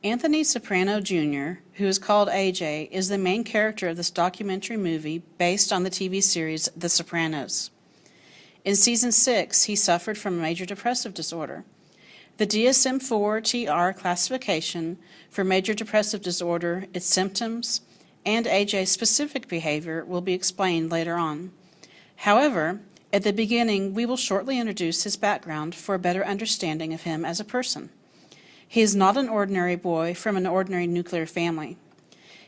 Anthony Soprano Jr., who is called AJ, is the main character of this documentary movie based on the TV series The Sopranos. In Season 6, he suffered from major depressive disorder. The DSM-4-TR classification for major depressive disorder, its symptoms, and AJ's specific behavior will be explained later on. However, at the beginning, we will shortly introduce his background for a better understanding of him as a person. He is not an ordinary boy from an ordinary nuclear family.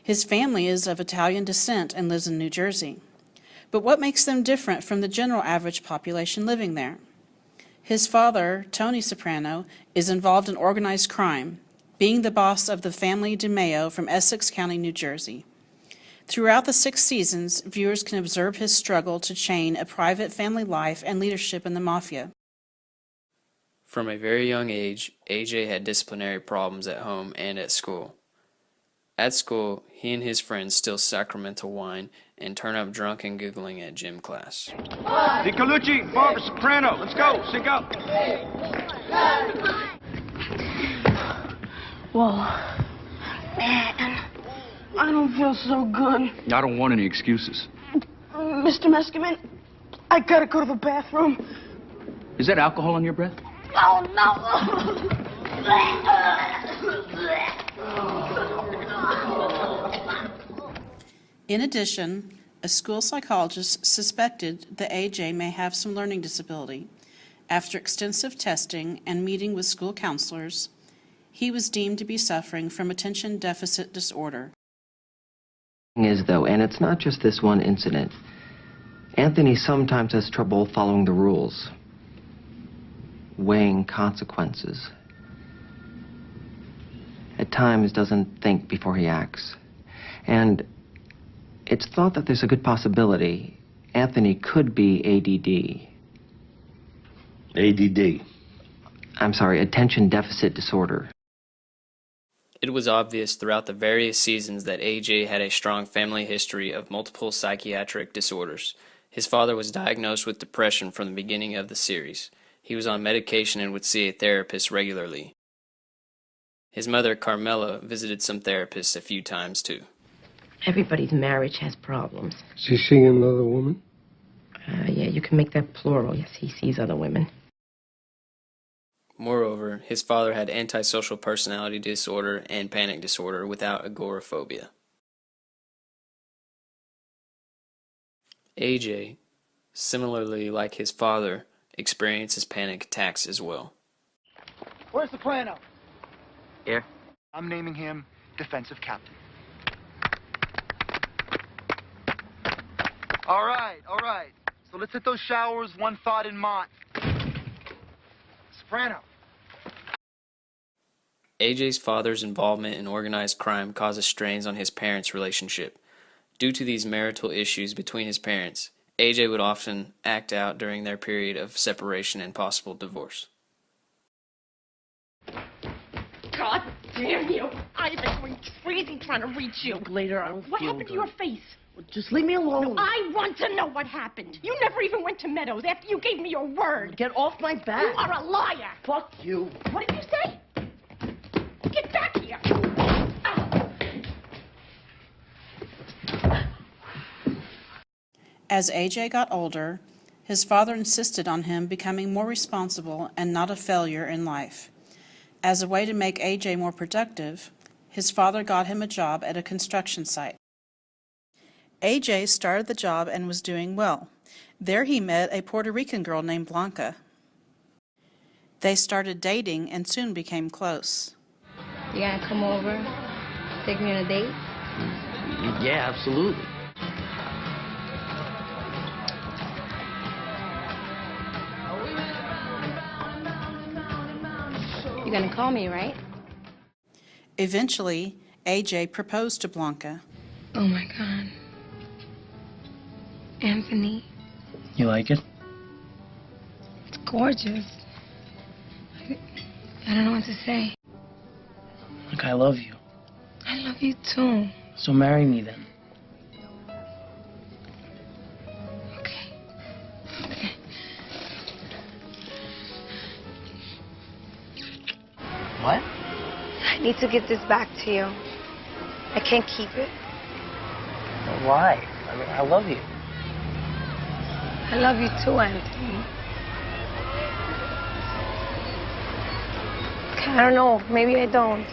His family is of Italian descent and lives in New Jersey. But what makes them different from the general average population living there? His father, Tony Soprano, is involved in organized crime, being the boss of the family de Matteo from Essex County, New Jersey. Throughout the 6 seasons, viewers can observe his struggle to chain a private family life and leadership in the mafia. From a very young age, AJ had disciplinary problems at home and at school. At school, he and his friends steal sacramental wine and turn up drunk and giggling at gym class. Di Colucci, Barbara Soprano, let's go, sync up. Whoa. Man, I don't feel so good. I don't want any excuses. Mr. Mescamin, I gotta go to the bathroom. Is that alcohol on your breath? Oh, no. In addition, a school psychologist suspected that AJ may have some learning disability. After extensive testing and meeting with school counselors, he was deemed to be suffering from attention deficit disorder. Is though, and it's not just this one incident. Anthony sometimes has trouble following the rules, weighing consequences. At times doesn't think before he acts. And it's thought that there's a good possibility Anthony could be ADD. ADD. I'm sorry, attention deficit disorder. It was obvious throughout the various seasons that AJ had a strong family history of multiple psychiatric disorders. His father was diagnosed with depression from the beginning of the series. He was on medication and would see a therapist regularly. His mother, Carmela, visited some therapists a few times too. Everybody's marriage has problems. Is he seeing another woman? Yeah, you can make that plural. Yes, he sees other women. Moreover, his father had antisocial personality disorder and panic disorder without agoraphobia. AJ, similarly like his father, experiences panic attacks as well. Where's Soprano? Here. I'm naming him defensive captain. All right. So let's hit those showers, one thought in mind. Soprano. AJ's father's involvement in organized crime causes strains on his parents' relationship. Due to these marital issues between his parents, AJ would often act out during their period of separation and possible divorce. God damn you! I've been going crazy trying to reach you. Later, I don't What feel happened to good. your face? Well, just leave me alone. I want to know what happened. You never even went to Meadows after you gave me your word. Get off my back. You are a liar. Fuck you. What did you say? Get back here. As AJ got older, his father insisted on him becoming more responsible and not a failure in life. As a way to make AJ more productive, his father got him a job at a construction site. AJ started the job and was doing well. There he met a Puerto Rican girl named Blanca. They started dating and soon became close. You gonna come over, take me on a date? Yeah, absolutely. You're gonna call me, right? Eventually, AJ proposed to Blanca. Oh my God. Anthony, You like it? it's gorgeous. I don't know what to say. Look, I love you. I love you too. So marry me then. Okay. What? I need to get this back to you. I can't keep it. Why? I mean, I love you. I love you too, Anthony. I don't know. Maybe I don't.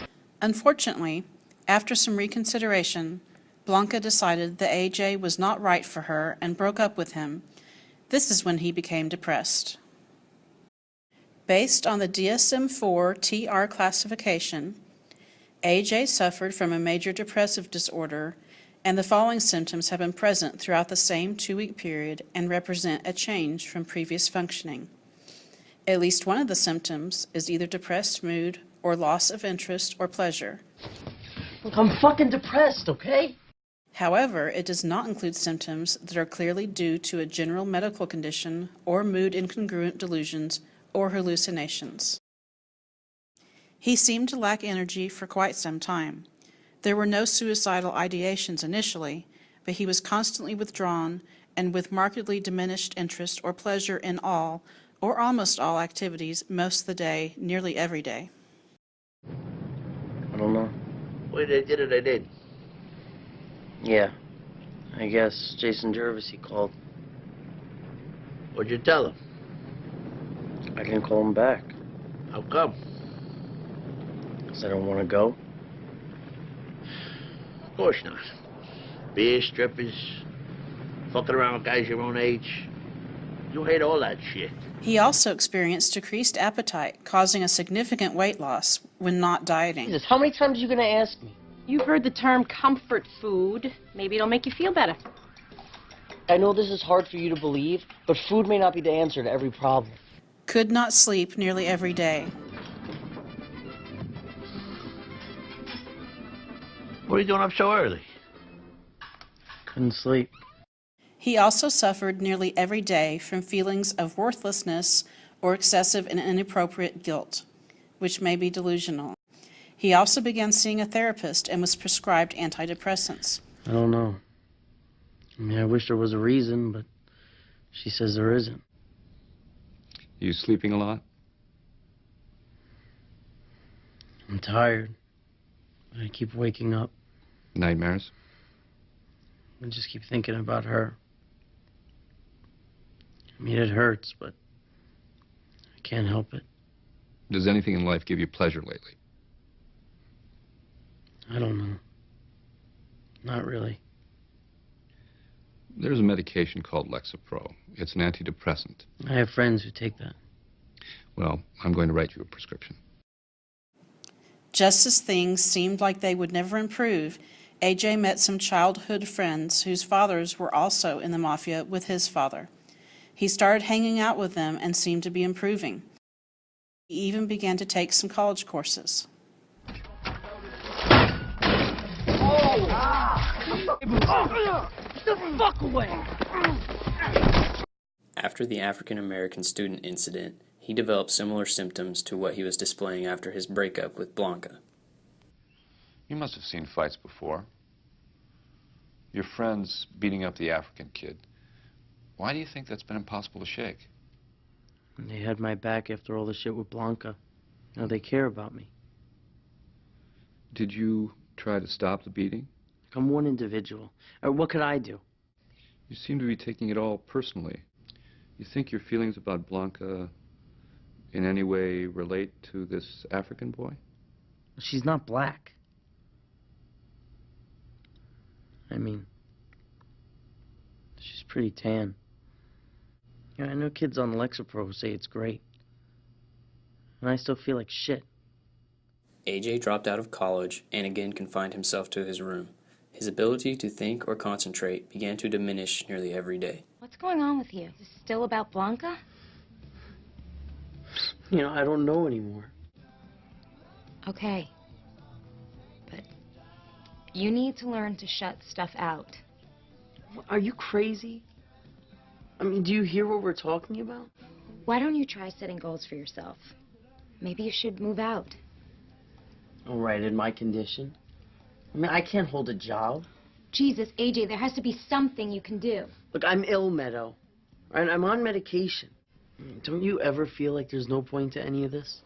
Unfortunately, after some reconsideration, Blanca decided that AJ was not right for her and broke up with him. This is when he became depressed. Based on the DSM-4 TR classification, AJ suffered from a major depressive disorder, and the following symptoms have been present throughout the same 2-week period and represent a change from previous functioning. At least one of the symptoms is either depressed mood or loss of interest or pleasure. Look, I'm fucking depressed, okay? However, it does not include symptoms that are clearly due to a general medical condition or mood incongruent delusions or hallucinations. He seemed to lack energy for quite some time. There were no suicidal ideations initially, but he was constantly withdrawn and with markedly diminished interest or pleasure in all or almost all activities most of the day, nearly every day. I don't know. Well, they did it, they did. Yeah. I guess Jason Jervis, he called. What'd you tell him? I didn't call him back. How come? 'Cause I don't want to go. Of course not. Beer, strippers, fucking around with guys your own age. You hate all that shit. He also experienced decreased appetite, causing a significant weight loss when not dieting. Jesus, how many times are you going to ask me? You've heard the term comfort food. Maybe it'll make you feel better. I know this is hard for you to believe, but food may not be the answer to every problem. Could not sleep nearly every day. What are you doing up so early? Couldn't sleep. He also suffered nearly every day from feelings of worthlessness or excessive and inappropriate guilt, which may be delusional. He also began seeing a therapist and was prescribed antidepressants. I don't know. I mean, I wish there was a reason, but she says there isn't. You sleeping a lot? I'm tired. I keep waking up. Nightmares? I just keep thinking about her. I mean, it hurts, but I can't help it. Does anything in life give you pleasure lately? I don't know. Not really. There's a medication called Lexapro. It's an antidepressant. I have friends who take that. Well, I'm going to write you a prescription. Just as things seemed like they would never improve, AJ met some childhood friends whose fathers were also in the mafia with his father. He started hanging out with them and seemed to be improving. He even began to take some college courses. The fuck away! After the African-American student incident, he developed similar symptoms to what he was displaying after his breakup with Blanca. You must have seen fights before. Your friends beating up the African kid. Why do you think that's been impossible to shake? They had my back after all the shit with Blanca. Now they care about me. Did you try to stop the beating? I'm one individual. What could I do? You seem to be taking it all personally. You think your feelings about Blanca in any way relate to this African boy? She's not black. I mean, she's pretty tan. Yeah, I know kids on Lexapro who say it's great. And I still feel like shit. AJ dropped out of college and again confined himself to his room. His ability to think or concentrate began to diminish nearly every day. What's going on with you? Is this still about Blanca? You know, I don't know anymore. Okay. But you need to learn to shut stuff out. Are you crazy? I mean, do you hear what we're talking about? Why don't you try setting goals for yourself? Maybe you should move out. All right, in my condition. I mean, I can't hold a job. Jesus, AJ, there has to be something you can do. Look, I'm ill, Meadow. And I'm on medication. Don't you ever feel like there's no point to any of this?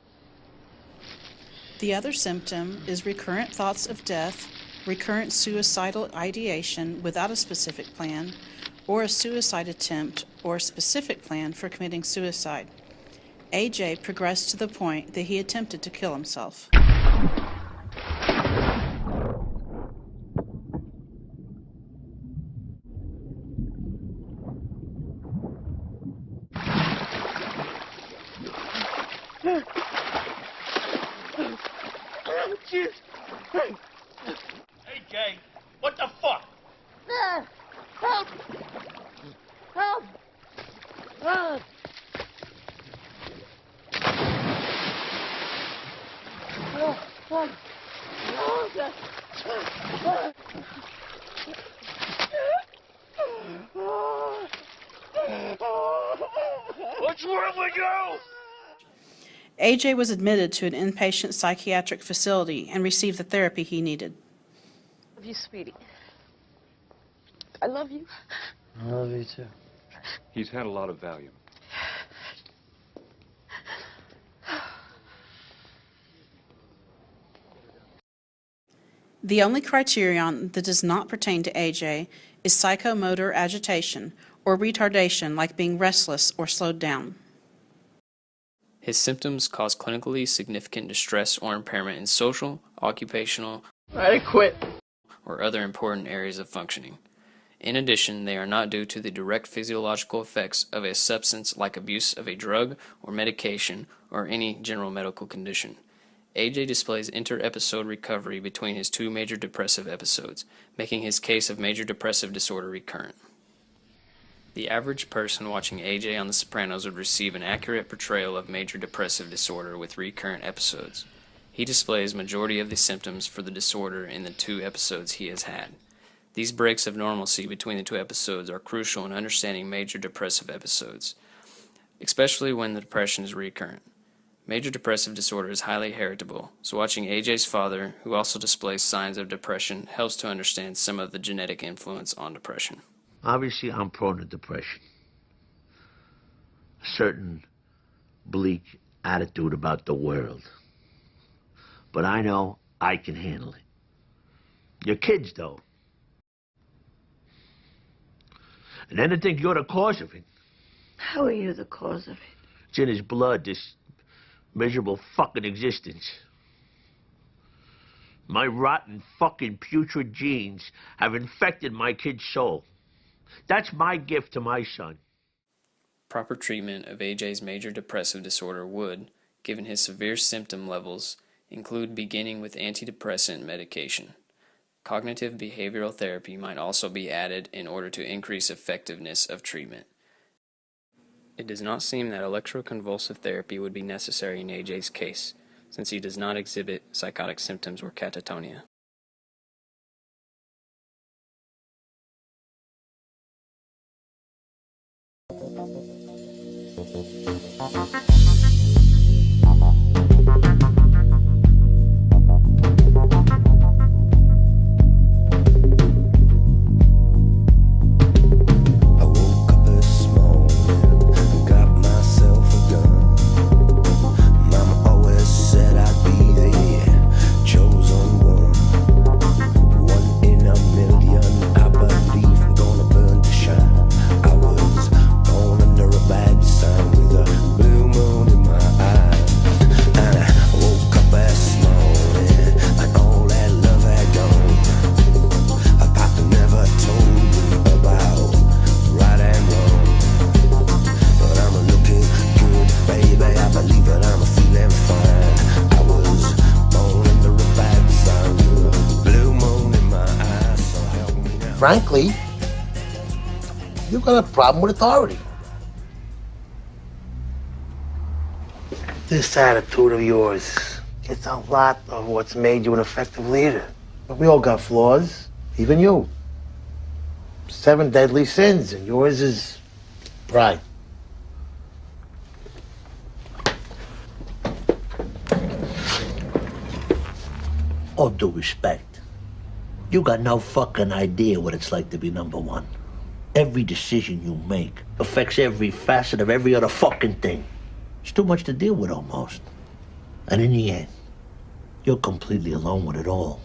The other symptom is recurrent thoughts of death, recurrent suicidal ideation without a specific plan, or a suicide attempt or a specific plan for committing suicide. AJ progressed to the point that he attempted to kill himself. Hey, Jay, what the fuck? Help! Help! Help! What's wrong with you? AJ was admitted to an inpatient psychiatric facility and received the therapy he needed. I love you, sweetie. I love you. I love you too. He's had a lot of Valium. The only criterion that does not pertain to AJ is psychomotor agitation or retardation, like being restless or slowed down. His symptoms cause clinically significant distress or impairment in social, occupational, I quit. or other important areas of functioning. In addition, they are not due to the direct physiological effects of a substance like abuse of a drug or medication or any general medical condition. AJ displays inter-episode recovery between his two major depressive episodes, making his case of major depressive disorder recurrent. The average person watching AJ on The Sopranos would receive an accurate portrayal of major depressive disorder with recurrent episodes. He displays majority of the symptoms for the disorder in the 2 episodes he has had. These breaks of normalcy between the 2 episodes are crucial in understanding major depressive episodes, especially when the depression is recurrent. Major depressive disorder is highly heritable, so watching AJ's father, who also displays signs of depression, helps to understand some of the genetic influence on depression. Obviously, I'm prone to depression. A certain bleak attitude about the world. But I know I can handle it. Your kids, though. And then to think you're the cause of it. How are you the cause of it? It's in his blood, this miserable fucking existence. My rotten fucking putrid genes have infected my kid's soul. That's my gift to my son. Proper treatment of AJ's major depressive disorder would, given his severe symptom levels, include beginning with antidepressant medication. Cognitive behavioral therapy might also be added in order to increase effectiveness of treatment. It does not seem that electroconvulsive therapy would be necessary in AJ's case, since he does not exhibit psychotic symptoms or catatonia. Frankly, you've got a problem with authority. This attitude of yours gets a lot of what's made you an effective leader. But we all got flaws, even you. 7 deadly sins, and yours is pride. All due respect. You got no fucking idea what it's like to be number one. Every decision you make affects every facet of every other fucking thing. It's too much to deal with almost. And in the end, You're completely alone with it all.